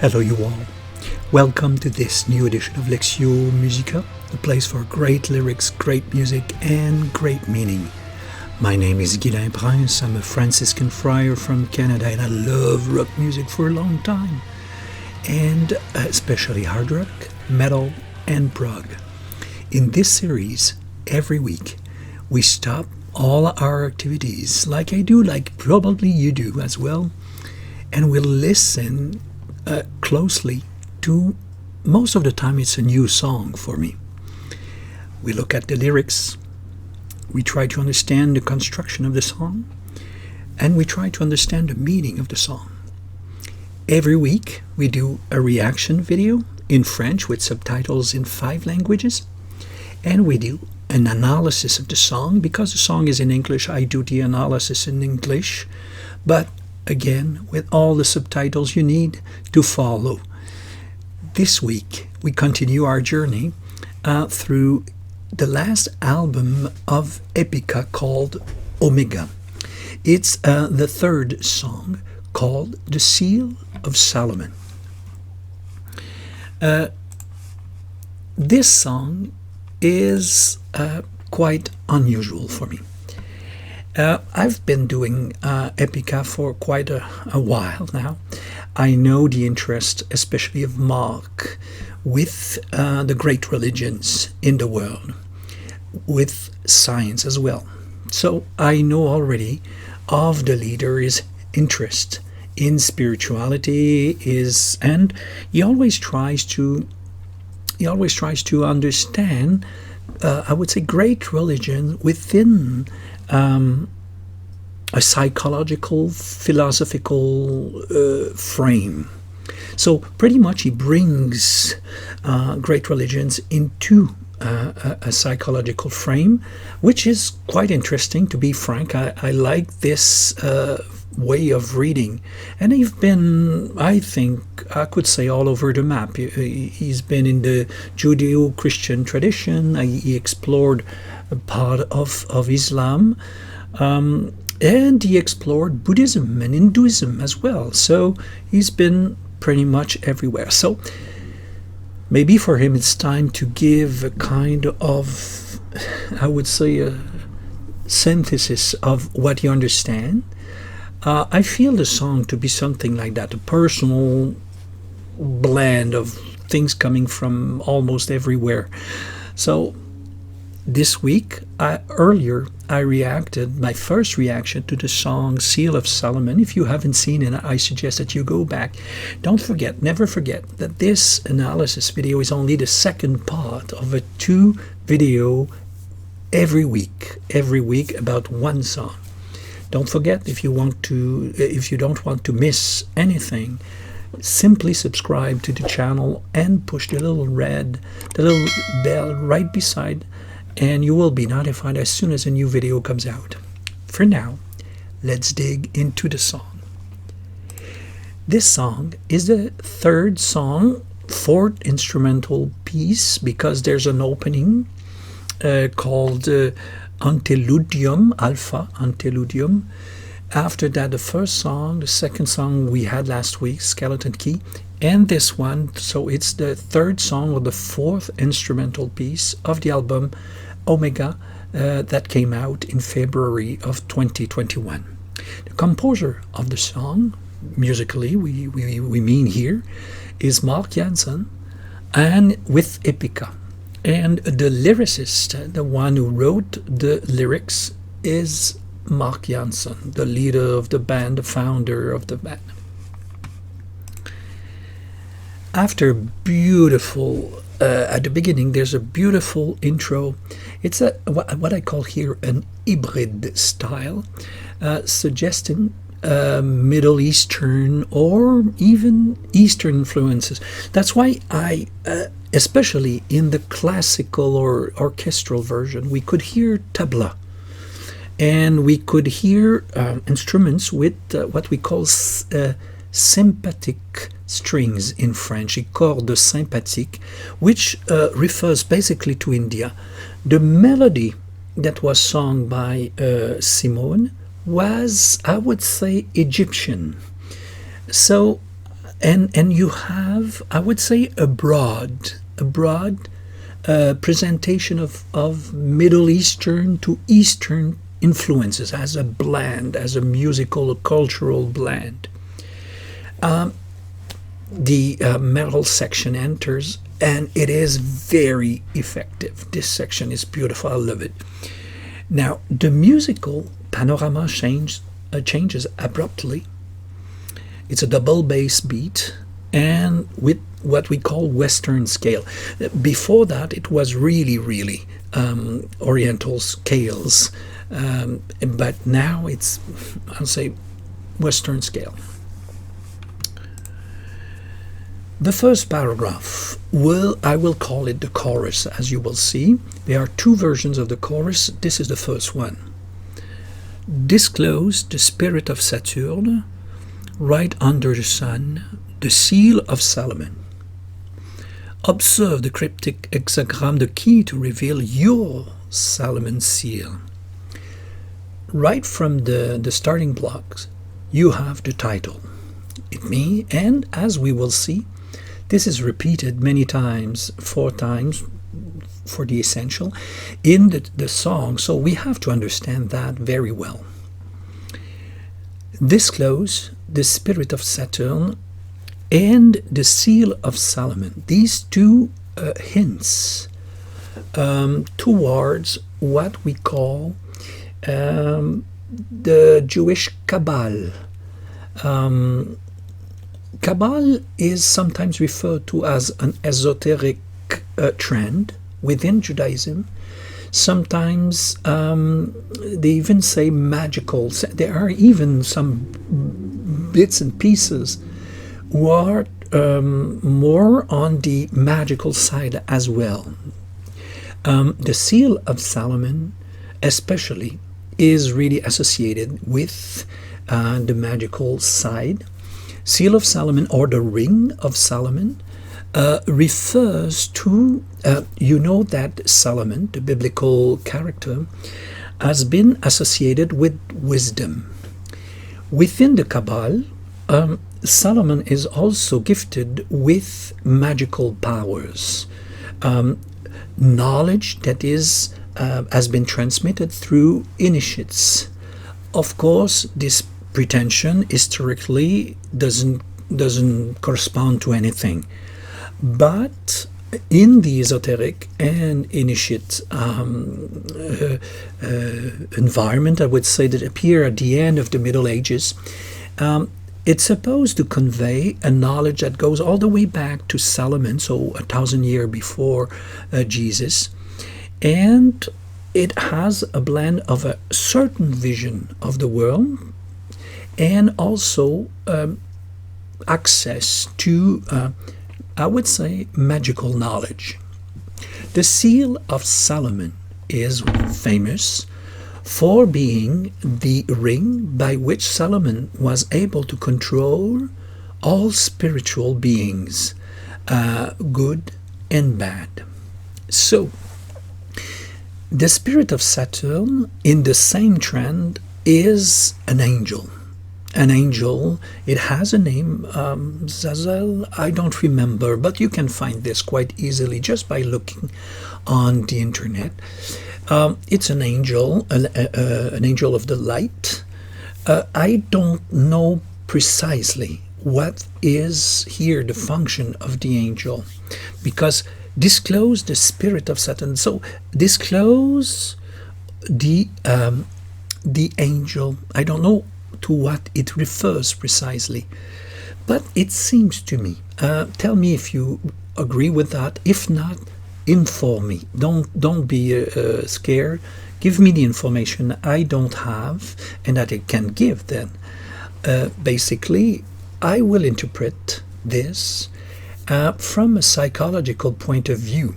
Hello, you all. Welcome to this new edition of Lectio Musica, the place for great lyrics, great music, and great meaning. My name is Guylain Prince. I'm a Franciscan friar from Canada, and I love rock music for a long time, and especially hard rock, metal, and prog. In this series, every week, we stop all our activities, like I do, like probably you do as well, and we'll listen closely to, most of the time it's a new song for me. We look at the lyrics, we try to understand the construction of the song, and we try to understand the meaning of the song. Every week we do a reaction video in French with subtitles in 5 languages, and we do an analysis of the song. Because the song is in English, I do the analysis in English, but again, with all the subtitles you need to follow. This week, we continue our journey through the last album of Epica called Omega. It's the third song called The Seal of Solomon. This song is quite unusual for me. I've been doing Epica for quite a while now. I know the interest, especially of Mark, with the great religions in the world, with science as well. So I know already of the leader's interest in spirituality, and he always tries to understand, I would say, great religion within a psychological, philosophical frame. So pretty much he brings great religions into a psychological frame, which is quite interesting, to be frank. I like this way of reading, and he's been, I think I could say, all over the map. He's been in the Judeo-Christian tradition. He explored a part of Islam, and he explored Buddhism and Hinduism as well. So he's been pretty much everywhere. So maybe for him it's time to give a kind of, I would say, a synthesis of what he understands. I feel the song to be something like that, a personal blend of things coming from almost everywhere. So this week, earlier, I reacted, my first reaction to the song Seal of Solomon. If you haven't seen it, I suggest that you go back. Don't forget, never forget, that this analysis video is only the second part of a 2 video every week about one song. Don't forget, if you don't want to miss anything, simply subscribe to the channel and push the little bell right beside, and you will be notified as soon as a new video comes out. For now, let's dig into the song. This song is the third song, 4th instrumental piece, because there's an opening called Anteludium, Alpha Anteludium. After that, the first song, the second song we had last week, Skeleton Key, and this one. So it's the third song, or the 4th instrumental piece of the album Omega that came out in February of 2021. The composer of the song, musically we mean here, is Mark Jansen, and with Epica. And the lyricist, the one who wrote the lyrics, is Mark Jansen, the leader of the band, the founder of the band. After beautiful, at the beginning, there's a beautiful intro. It's what I call here an hybrid style, suggesting Middle Eastern or even Eastern influences. That's why I, especially in the classical or orchestral version, we could hear tabla, and we could hear instruments with what we call sympathetic strings in French, cordes sympathiques, which refers basically to India. The melody that was sung by Simone was, I would say, Egyptian. So and you have, I would say, a broad presentation of Middle Eastern to Eastern influences as a blend, as a musical, cultural blend. The metal section enters, and it is very effective. This section is beautiful. I love it. Now, the musical panorama changes abruptly. It's a double bass beat, and with what we call Western scale. Before that, it was really Oriental scales, but now it's, I'll say, Western scale. The first paragraph, I will call it the chorus, as you will see. There are two versions of the chorus. This is the first one. Disclose the spirit of Saturn, right under the sun, the seal of Solomon. Observe the cryptic hexagram, the key to reveal your Solomon seal. Right from the starting blocks, you have the title. And as we will see, this is repeated many times, 4 times for the essential, in the song, so we have to understand that very well. Disclose the spirit of Saturn and the seal of Solomon. These two hints towards what we call the Jewish Kabbalah. Kabbalah is sometimes referred to as an esoteric trend within Judaism. Sometimes they even say magical. There are even some bits and pieces who are more on the magical side as well. The seal of Solomon especially is really associated with the magical side. Seal of Solomon, or the Ring of Solomon, refers to, you know that Solomon, the biblical character, has been associated with wisdom. Within the Kabbalah, Solomon is also gifted with magical powers, knowledge that is has been transmitted through initiates. Of course, this pretension historically doesn't correspond to anything, but in the esoteric and initiate environment, I would say, that appear at the end of the Middle Ages, it's supposed to convey a knowledge that goes all the way back to Solomon, so 1,000 years before Jesus, and it has a blend of a certain vision of the world and also access to, I would say, magical knowledge. The seal of Solomon is famous for being the ring by which Solomon was able to control all spiritual beings, good and bad. So, the spirit of Saturn, in the same trend, is an angel. An angel, it has a name, Zazel, I don't remember, but you can find this quite easily just by looking on the internet. It's an angel, an angel of the light. I don't know precisely what is here the function of the angel, because disclose the spirit of Saturn. So disclose the angel. I don't know to what it refers precisely, but it seems to me. Tell me if you agree with that. If not, inform me. Don't be scared. Give me the information I don't have and that I can give. Then, basically, I will interpret this from a psychological point of view,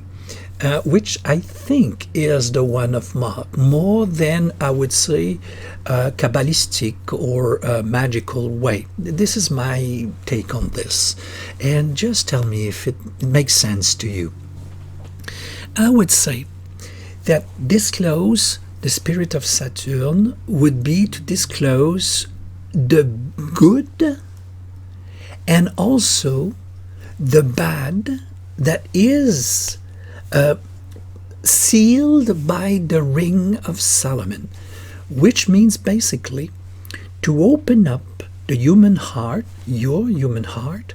which I think is the one of more than, I would say, Kabbalistic or magical way. This is my take on this, and just tell me if it makes sense to you. I would say that disclose the spirit of Saturn would be to disclose the good and also the bad that is sealed by the ring of Solomon, which means basically to open up the human heart, your human heart,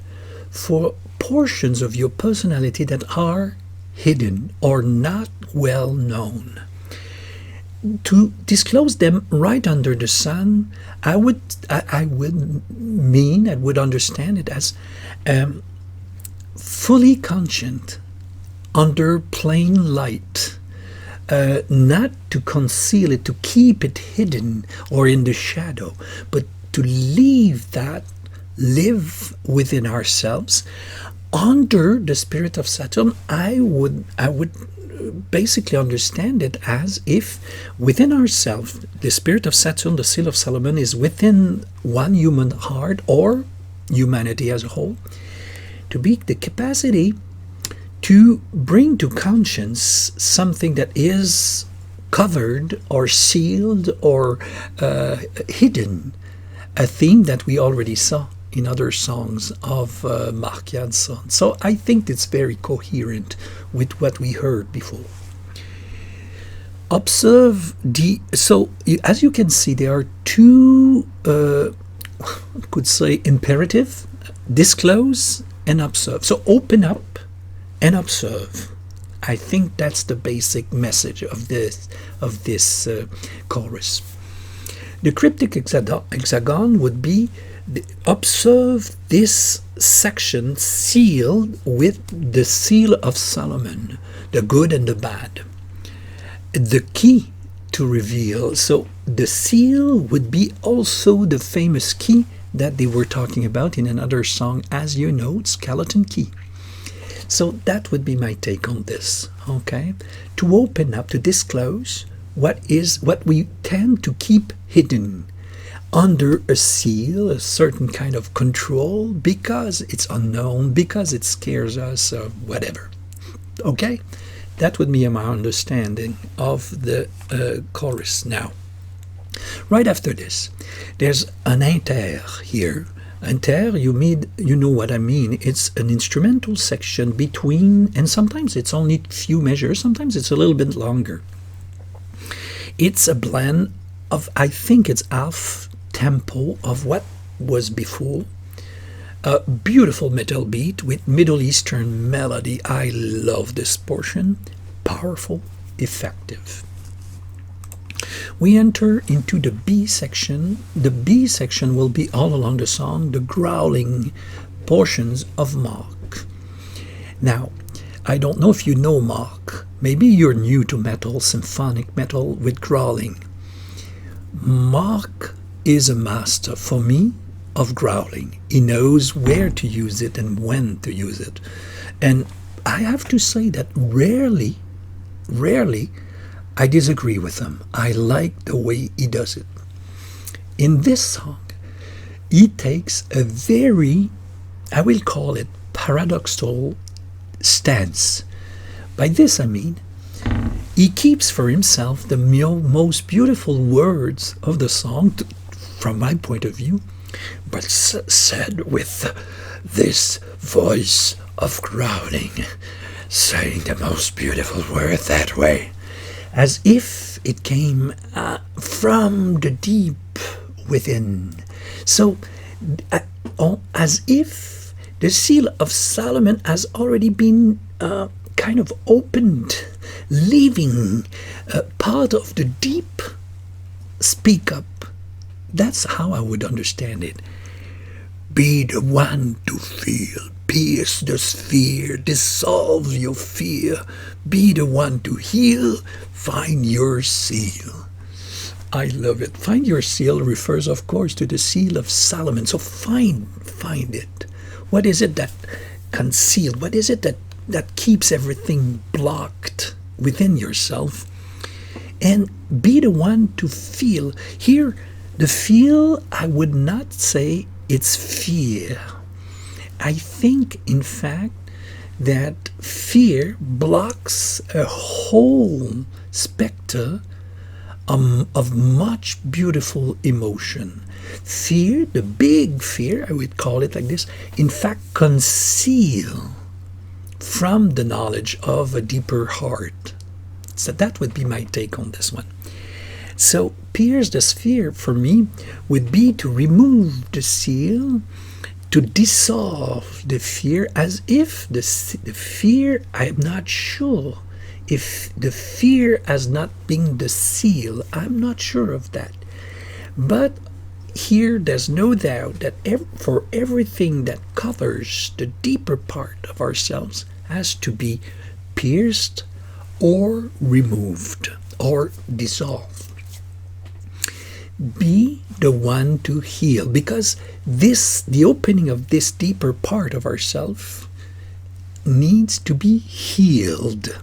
for portions of your personality that are hidden or not well known. To disclose them right under the sun, I would understand it as fully conscient under plain light, not to conceal it, to keep it hidden or in the shadow, but to leave that live within ourselves under the spirit of Saturn. I would basically understand it as if within ourselves the spirit of Saturn, the seal of Solomon, is within one human heart or humanity as a whole, to be the capacity to bring to conscience something that is covered or sealed or hidden, a theme that we already saw in other songs of Marc Janson. So I think it's very coherent with what we heard before. Observe as you can see, there are two, could say, imperative: disclose and observe. So open up and observe. I think that's the basic message of this chorus. The cryptic hexagon would be observe this section sealed with the seal of Solomon, the good and the bad. The key to reveal. So the seal would be also the famous key that they were talking about in another song, as you know, Skeleton Key. So that would be my take on this, okay? To open up, to disclose what we tend to keep hidden under a seal, a certain kind of control, because it's unknown, because it scares us, or whatever. Okay? That would be my understanding of the chorus. Now, right after this, there's an inter here. Inter, you know what I mean. It's an instrumental section between, and sometimes it's only a few measures, sometimes it's a little bit longer. It's a blend of, I think it's half tempo of what was before. A beautiful metal beat with Middle Eastern melody. I love this portion. Powerful, effective. We enter into the B section. The B section will be all along the song, the growling portions of Marc. Now, I don't know if you know Marc. Maybe you're new to metal, symphonic metal with growling. Marc is a master, for me, of growling. He knows where to use it and when to use it. And I have to say that rarely, I disagree with him. I like the way he does it. In this song, he takes a very, I will call it, paradoxical stance. By this I mean, he keeps for himself the most beautiful words of the song, from my point of view, but said with this voice of growling, saying the most beautiful word that way, as if it came from the deep within. So, as if the seal of Solomon has already been kind of opened, leaving part of the deep speak up. That's how I would understand it. Be the one to feel. Pierce the sphere. Dissolve your fear. Be the one to heal. Find your seal. I love it. Find your seal refers, of course, to the seal of Solomon. So find it. What is it that concealed? What is it that keeps everything blocked within yourself? And be the one to feel. Here, the feel, I would not say it's fear. I think, in fact, that fear blocks a whole specter of much beautiful emotion. Fear, the big fear, I would call it like this, in fact conceal from the knowledge of a deeper heart. So that would be my take on this one. So pierce the sphere for me would be to remove the seal, to dissolve the fear, as if the fear, I'm not sure if the fear has not been the seal. I'm not sure of that. But here there's no doubt that for everything that covers the deeper part of ourselves has to be pierced or removed or dissolved. Be the one to heal, because the opening of this deeper part of ourselves needs to be healed.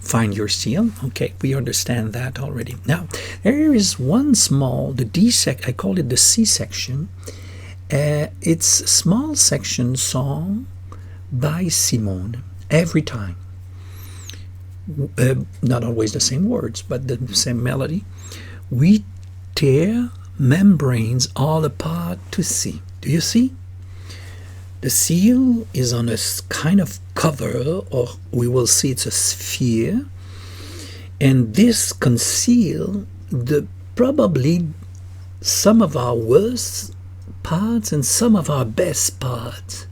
Find your seal. Okay, we understand that already. Now, there is one small, I call it the C section. It's a small section song by Simone every time. Not always the same words, but the same melody. We tear membranes all apart to see. Do you see? The seal is on a kind of cover, or we will see it's a sphere, and this conceals probably some of our worst parts and some of our best parts.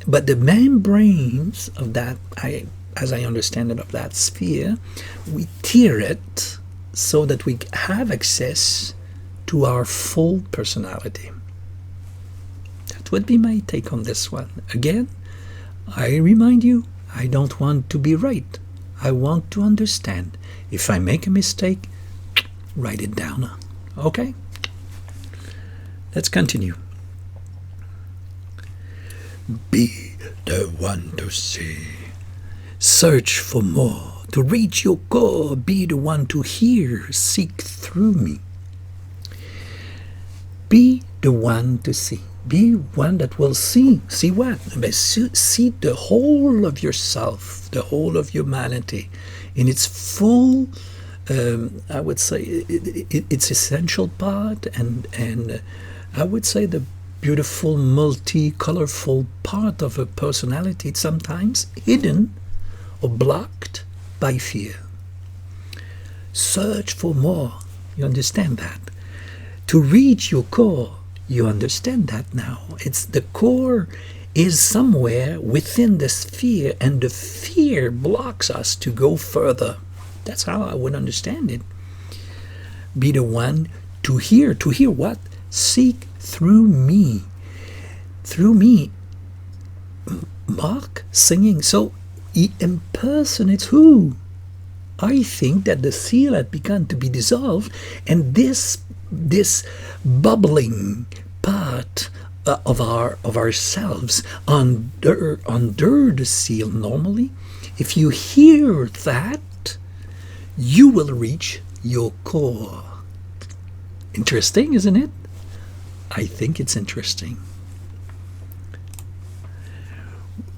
But the membranes of that, as I understand it, of that sphere, we tear it so that we have access to our full personality. That would be my take on this one. Again, I remind you, I don't want to be right. I want to understand. If I make a mistake, write it down. Okay? Let's continue. Be the one to see. Search for more. To reach your core, be the one to hear. Seek through me. Be the one to see. Be one that will see. See what? See the whole of yourself, the whole of humanity, in its full, I would say, its essential part, and I would say the beautiful, multi-colorful part of a personality, sometimes hidden or blocked by fear. Search for more. You understand that? To reach your core, you understand that now. It's the core is somewhere within the sphere, and the fear blocks us to go further. That's how I would understand it. Be the one to hear. To hear what? Seek through me. Through me. Mark singing. So he impersonates who? I think that the seal had begun to be dissolved, and this bubbling part of ourselves under the seal, normally, if you hear that, you will reach your core. Interesting, isn't it? I think it's interesting.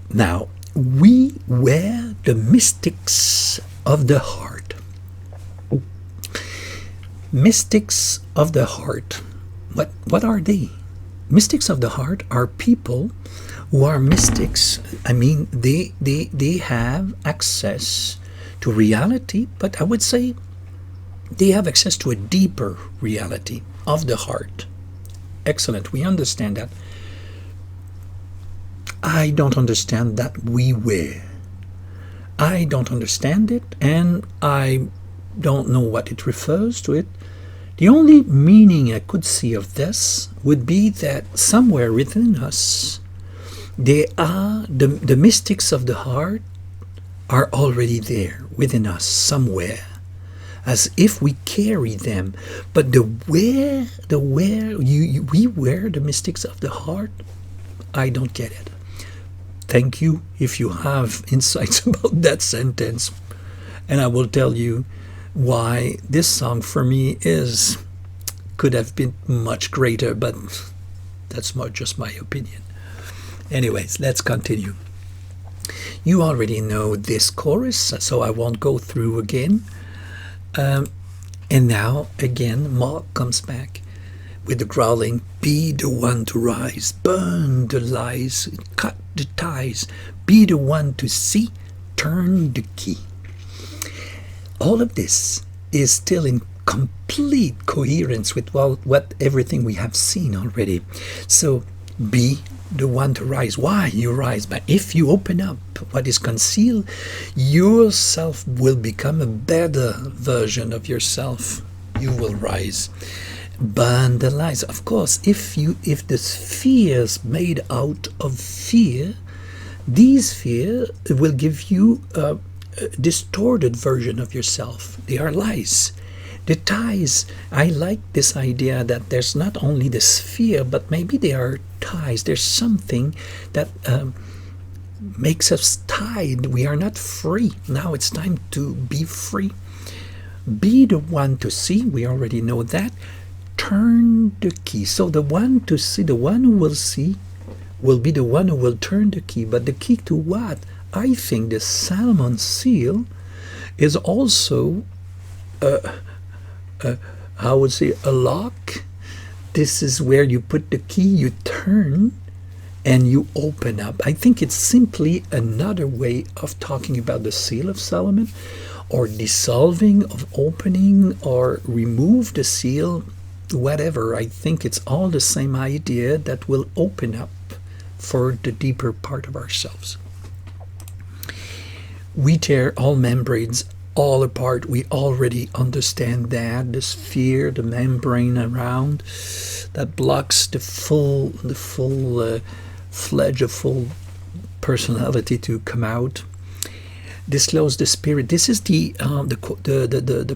Now, we were the mystics of the heart. Mystics of the heart. What are they? Mystics of the heart are people who are mystics. I mean, they have access to reality, but I would say they have access to a deeper reality of the heart. Excellent, we understand that. I don't understand that we were. I don't understand it, and I don't know what it refers to it. The only meaning I could see of this would be that somewhere within us, they are the mystics of the heart are already there within us somewhere, as if we carry them. But we were the mystics of the heart. I don't get it. Thank you if you have insights about that sentence, and I will tell you why this song for me could have been much greater, but that's just my opinion. Anyways, let's continue. You already know this chorus, so I won't go through again. And now again, Mark comes back with the growling, be the one to rise, burn the lies, cut the ties, be the one to see, turn the key. All of this is still in complete coherence with what everything we have seen already. So be the one to rise. Why you rise? But if you open up what is concealed, yourself will become a better version of yourself. You will rise. Burn the lies. Of course, if the fears made out of fear, these fear will give you a distorted version of yourself. They are lies. The ties, I like this idea that there's not only this fear, but maybe they are ties. There's something that makes us tied. We are not free. Now it's time to be free. Be the one to see. We already know that. Turn the key. So the one to see, the one who will see, will be the one who will turn the key. But the key to what? I think the Salomon seal is also I would say a lock. This is where you put the key, you turn, and you open up. I think it's simply another way of talking about the seal of Solomon, or dissolving, of opening, or remove the seal, whatever. I think it's all the same idea that will open up for the deeper part of ourselves. We tear all membranes all apart. We already understand that. The sphere, the membrane around that blocks the full fledged, a full personality to come out. Disclose the spirit. This is the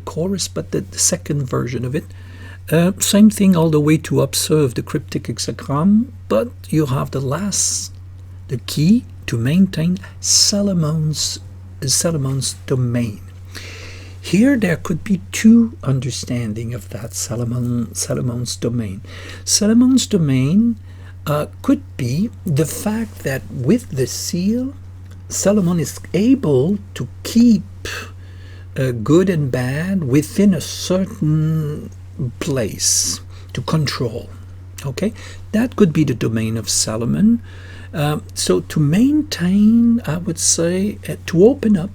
chorus, but the second version of it. Same thing all the way to observe the cryptic hexagram, but you have the key to maintain Solomon's domain. Here there could be two understanding of that Solomon's domain. Solomon's domain could be the fact that with the seal, Solomon is able to keep good and bad within a certain place to control. Okay, that could be the domain of Solomon. So to maintain, I would say, to open up,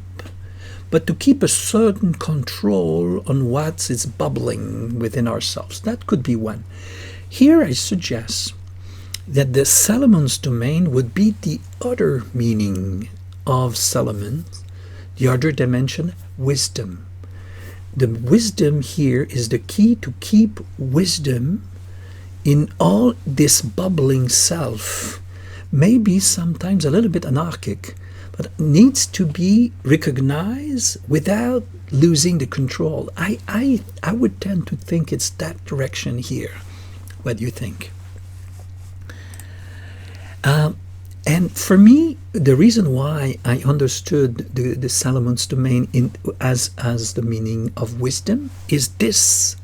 but to keep a certain control on what is bubbling within ourselves. That could be one. Here I suggest that the Solomon's domain would be the other meaning of Solomon, the other dimension, wisdom. The wisdom here is the key to keep wisdom in all this bubbling self. Maybe sometimes a little bit anarchic, but needs to be recognized without losing the control. I would tend to think it's that direction here. What do you think? And for me, the reason why I understood the Solomon's domain as the meaning of wisdom is this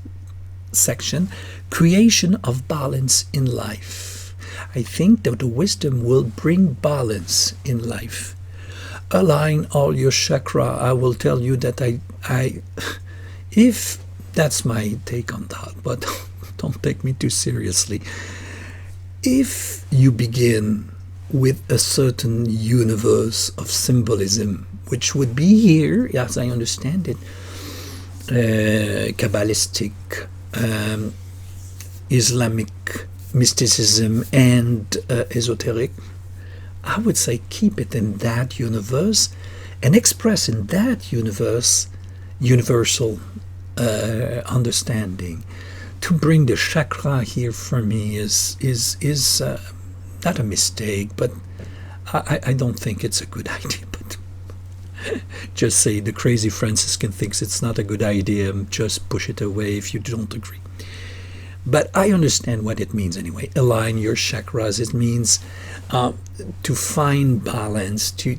section, creation of balance in life. I think that the wisdom will bring balance in life. Align all your chakra. I will tell you that if that's my take on that, but don't take me too seriously. If you begin with a certain universe of symbolism, which would be here, as I understand it, Kabbalistic, Islamic mysticism, and esoteric, I would say keep it in that universe and express in that universe universal understanding. To bring the chakra here for me is not a mistake, but I don't think it's a good idea. But just say the crazy Franciscan thinks it's not a good idea, just push it away if you don't agree. But I understand what it means anyway. Align your chakras. It means to find balance, to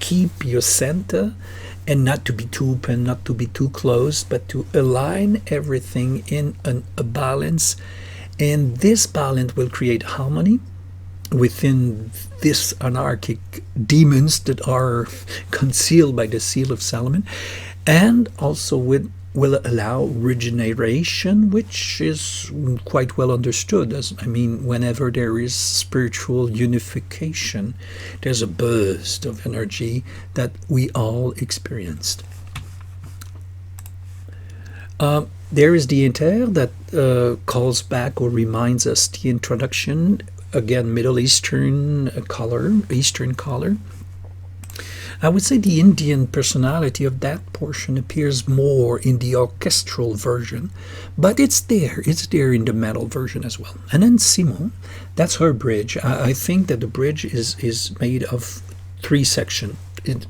keep your center, and not to be too open, not to be too closed, but to align everything in a balance. And this balance will create harmony within this anarchic demons that are concealed by the seal of Solomon, and also with will allow regeneration, which is quite well understood. As I mean, whenever there is spiritual unification, there's a burst of energy that we all experienced. There is the Inter that calls back or reminds us the introduction. Again, Middle Eastern color. I would say the Indian personality of that portion appears more in the orchestral version, but it's there in the metal version as well. And then Simone, that's her bridge. I think that the bridge is made of 3 sections.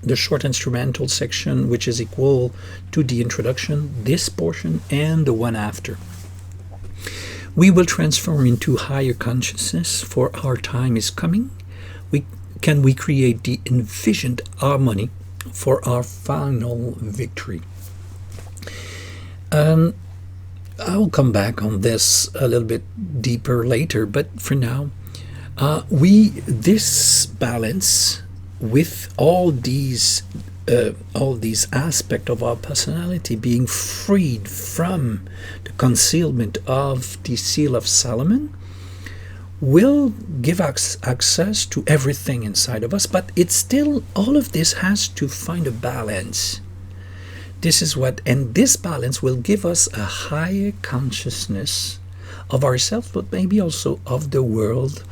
The short instrumental section, which is equal to the introduction, this portion, and the one after. We will transform into higher consciousness, for our time is coming. Can we create the envisioned harmony for our final victory? I'll come back on this a little bit deeper later, but for now, this balance with all these aspects of our personality being freed from the concealment of the seal of Solomon will give us access to everything inside of us, but it's still, all of this has to find a balance. And this balance will give us a higher consciousness of ourselves, but maybe also of the world,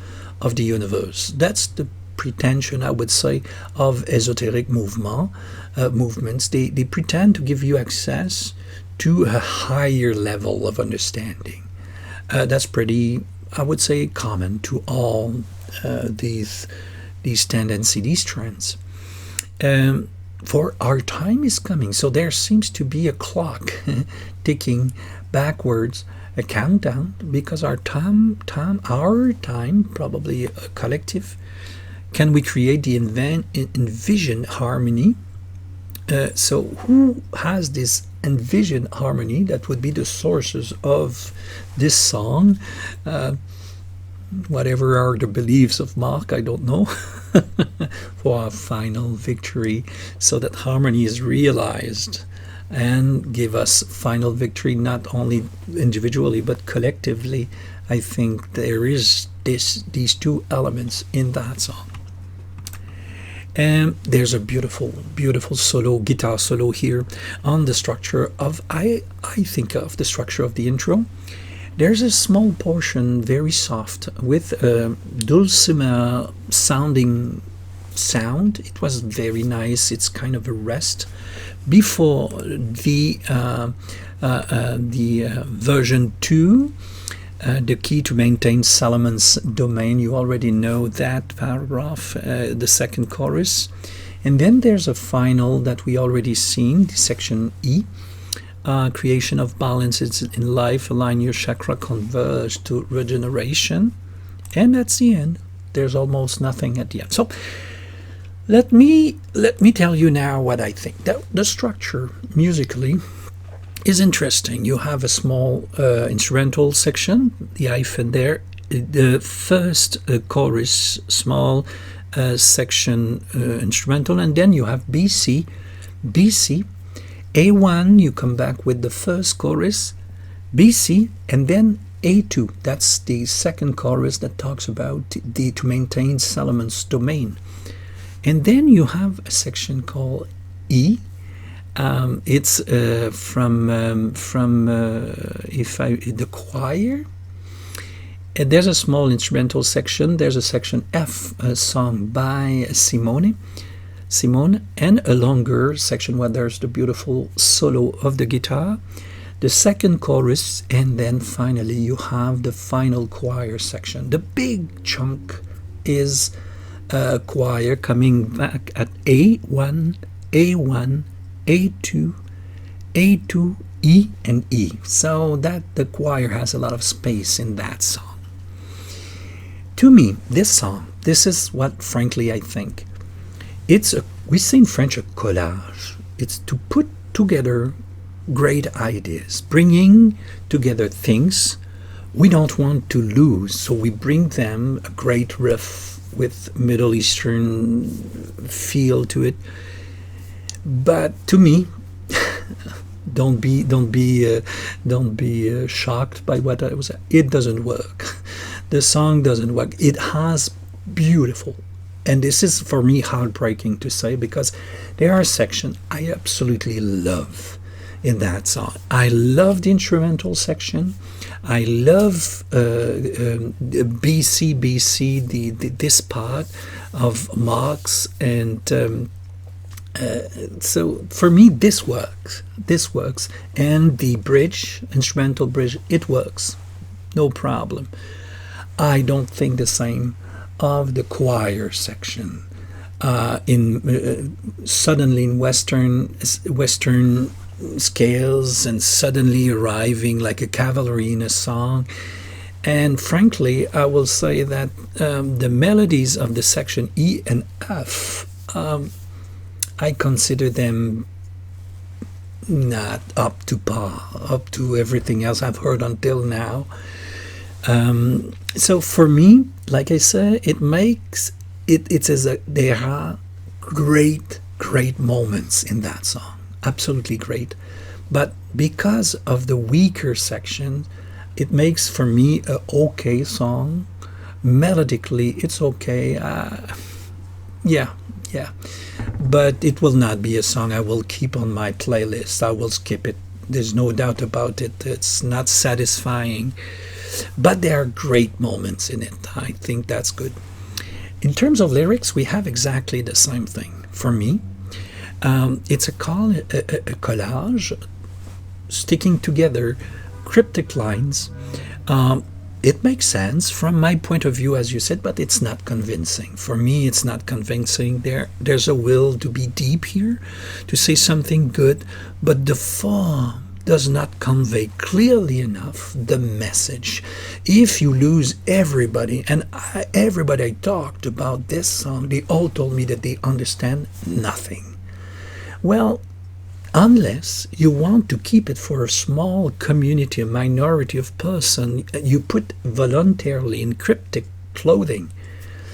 of the universe. That's the pretension, I would say, of esoteric movements. They pretend to give you access to a higher level of understanding. That's pretty, I would say, common to all these tendencies, these trends. For our time is coming, so there seems to be a clock ticking backwards, a countdown, because our time, probably a collective. Can we create the envisioned harmony? So who has this envisioned harmony that would be the sources of this song? Whatever are the beliefs of Mark, I don't know, for our final victory, so that harmony is realized and give us final victory, not only individually but collectively. I think there is these 2 elements in that song. And there's a beautiful guitar solo here on the structure of, I think of the structure of the intro. There's a small portion, very soft, with a dulcimer sounding sound. It was very nice. It's kind of a rest before the version 2. The key to maintain Solomon's domain. You already know that paragraph, the second chorus. And then there's a final that we already seen, the section E. Creation of balances in life, align your chakra, converge to regeneration. And that's the end. There's almost nothing at the end. So let me tell you now what I think. The structure musically is interesting. You have a small instrumental section, the hyphen there. The first chorus, small section instrumental, and then you have BC. A1, you come back with the first chorus, BC, and then A2. That's the second chorus that talks about to maintain Solomon's domain. And then you have a section called E. It's from the choir. And there's a small instrumental section. There's a section F, a song by Simone, and a longer section where there's the beautiful solo of the guitar, the second chorus, and then finally you have the final choir section. The big chunk is a choir coming back at A1, A2, E, and E. So that the choir has a lot of space in that song. To me, this is what, frankly, I think. We say in French, a collage. It's to put together great ideas, bringing together things we don't want to lose. So we bring them a great riff with Middle Eastern feel to it. But to me, Don't be shocked by what I was. It doesn't work. The song doesn't work. It has beautiful, and this is for me heartbreaking to say, because there are sections I absolutely love in that song. I love the instrumental section. I love BC, this part of Marx, and so for me this works. This works, and the bridge, instrumental bridge, it works, no problem. I don't think the same of the choir section. Suddenly in Western scales, and suddenly arriving like a cavalry in a song. And frankly, I will say that the melodies of the section E and F, I consider them not up to par, up to everything else I've heard until now. So for me, like I said, it's as a, there are great moments in that song. Absolutely great. But because of the weaker section, it makes for me a okay song. Melodically, it's okay. Yeah. But it will not be a song I will keep on my playlist. I will skip it. There's no doubt about it. It's not satisfying. But there are great moments in it. I think that's good. In terms of lyrics, we have exactly the same thing. For me, it's a collage, sticking together cryptic lines. It makes sense from my point of view, as you said, but it's not convincing. For me, it's not convincing. There's a will to be deep here, to say something good, but the form does not convey clearly enough the message. If you lose everybody, and everybody I talked about this song, they all told me that they understand nothing. Well, unless you want to keep it for a small community, a minority of person, you put voluntarily in cryptic clothing,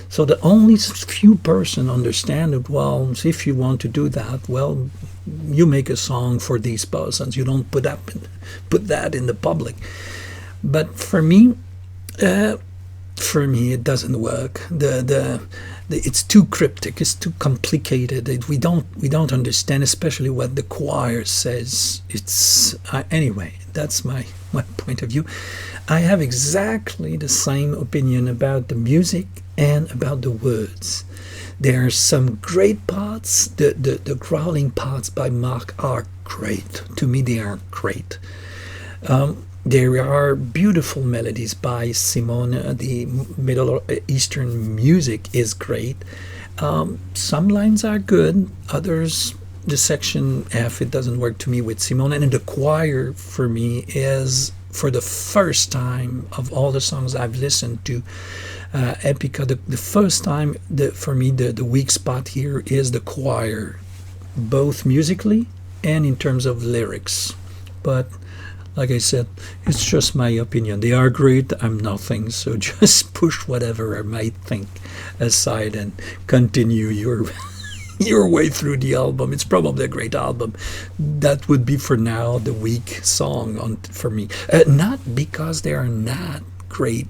so that only few person understand it. Well, if you want to do that, well, you make a song for these persons. You don't put that in the public. But for me, it doesn't work. It's too cryptic. It's too complicated. We don't understand, especially what the choir says. It's anyway. That's my point of view. I have exactly the same opinion about the music and about the words. There are some great parts. The growling parts by Marc are great. To me, they are great. There are beautiful melodies by Simone. The Middle Eastern music is great. Some lines are good. Others, the section F, it doesn't work to me with Simone. And the choir, for me, is, for the first time of all the songs I've listened to, Epica, the first time, for me, the weak spot here is the choir, both musically and in terms of lyrics. But like I said, it's just my opinion. They are great. I'm nothing. So just push whatever I might think aside and continue your way through the album. It's probably a great album. That would be for now the weak song for me. Not because there are not great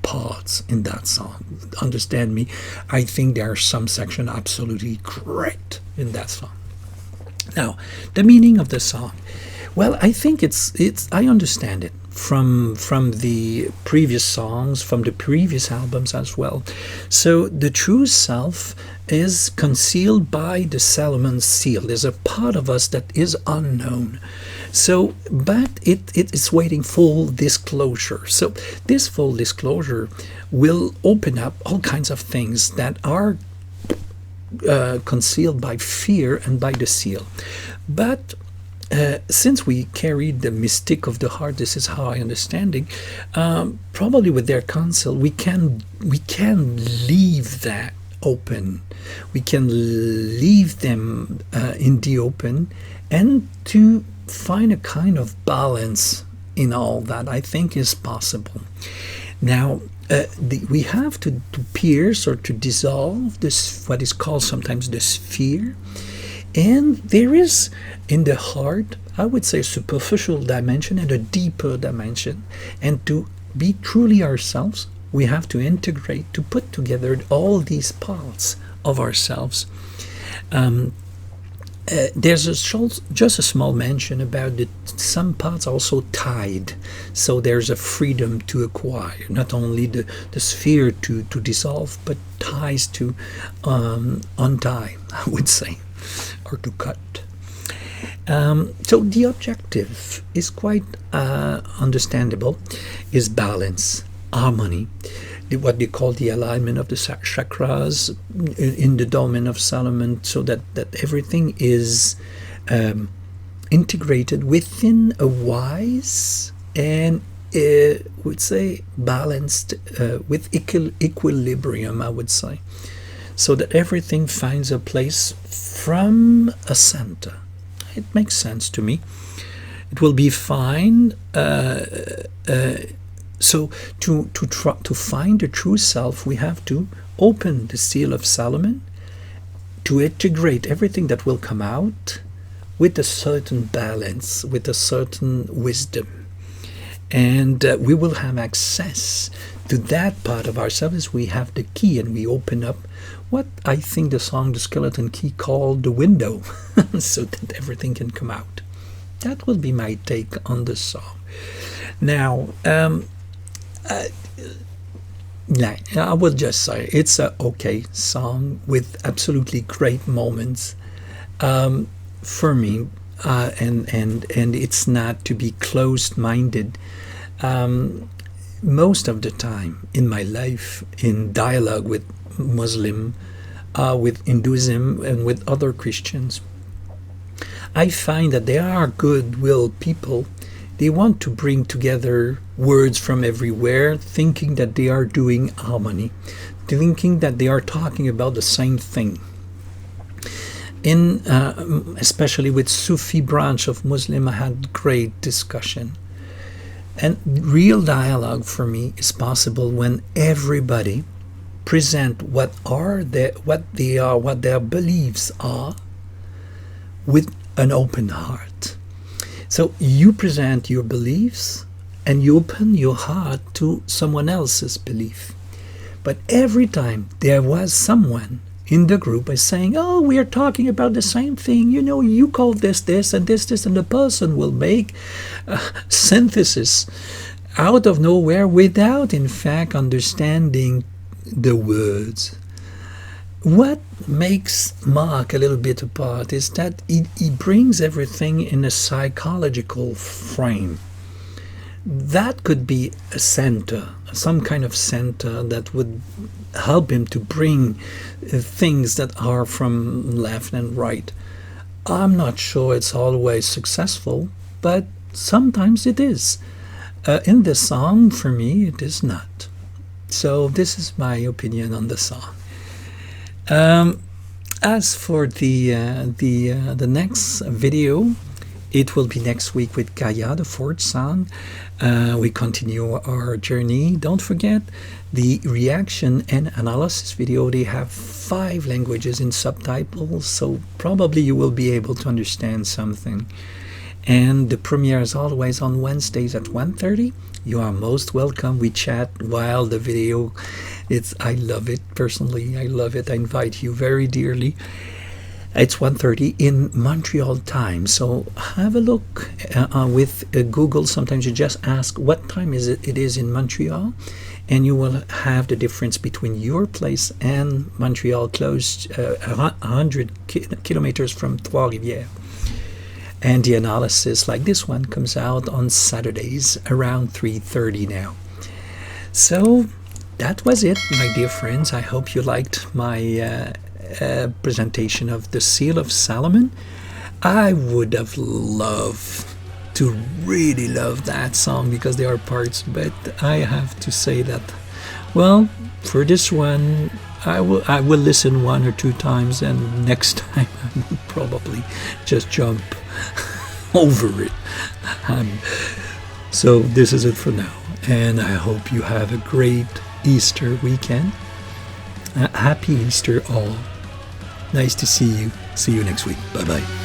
parts in that song. Understand me. I think there are some sections absolutely great in that song. Now, the meaning of the song. Well, I think I understand it from the previous songs, from the previous albums as well. So the true self is concealed by the Solomon seal. There's a part of us that is unknown. So, but it is waiting full disclosure. So this full disclosure will open up all kinds of things that are concealed by fear and by the seal. But since we carry the mystic of the heart, this is how I understand it. Probably with their counsel, we can leave that open. We can leave them in the open, and to find a kind of balance in all that, I think, is possible. Now, we have to pierce or to dissolve this, what is called sometimes the sphere. And there is in the heart, I would say, a superficial dimension and a deeper dimension. And to be truly ourselves, we have to integrate, to put together all these parts of ourselves. There's just a small mention about that some parts also tied, so there's a freedom to acquire, not only the sphere to dissolve, but ties to untie, I would say, or to cut. So the objective is quite understandable, is balance, harmony, what they call the alignment of the chakras in the domain of Solomon, so that everything is integrated within a wise and would say balanced with equilibrium, I would say, so that everything finds a place from a center. It makes sense to me. It will be fine. So to try to find the true self, we have to open the seal of Solomon, to integrate everything that will come out with a certain balance, with a certain wisdom. And we will have access to that part of ourselves. We have the key, and we open up what I think the song The Skeleton Key called the window, so that everything can come out. That will be my take on the song. Now, I will just say it's a okay song with absolutely great moments for me, and it's not to be closed-minded. Most of the time in my life, in dialogue with Muslim, with Hinduism, and with other Christians, I find that they are goodwill people. They want to bring together words from everywhere, thinking that they are doing harmony, thinking that they are talking about the same thing. Especially with Sufi branch of Muslim, I had great discussion. And real dialogue for me is possible when everybody present what their beliefs are, with an open heart. So you present your beliefs and you open your heart to someone else's belief. But every time there was someone in the group is saying, oh, we are talking about the same thing, you call this, and this, and the person will make a synthesis out of nowhere without, in fact, understanding the words. What makes Mark a little bit apart is that he brings everything in a psychological frame. That could be a center, some kind of center that would help him to bring things that are from left and right. I'm not sure it's always successful, but sometimes it is. In this song, for me, it is not. So this is my opinion on the song. As for the next video, it will be next week with Gaia, the fourth song. We continue our journey. Don't forget the reaction and analysis video. They have 5 languages in subtitles, so probably you will be able to understand something. And the premiere is always on Wednesdays at 1:30. You are most welcome. We chat while the video. I love it personally. I love it. I invite you very dearly. It's 1:30 in Montreal time, so have a look with Google. Sometimes you just ask what time it is in Montreal, and you will have the difference between your place and Montreal, close 100 kilometers from Trois-Rivières. And the analysis like this one comes out on Saturdays around 3:30 now. So that was it, my dear friends. I hope you liked my presentation of the Seal of Solomon. I would have loved to really love that song because there are parts, but I have to say that, well, for this one, I will listen 1 or 2 times, and next time I will probably just jump over it. So this is it for now, and I hope you have a great Easter weekend. Happy Easter all. Nice to see you. See you next week. Bye bye.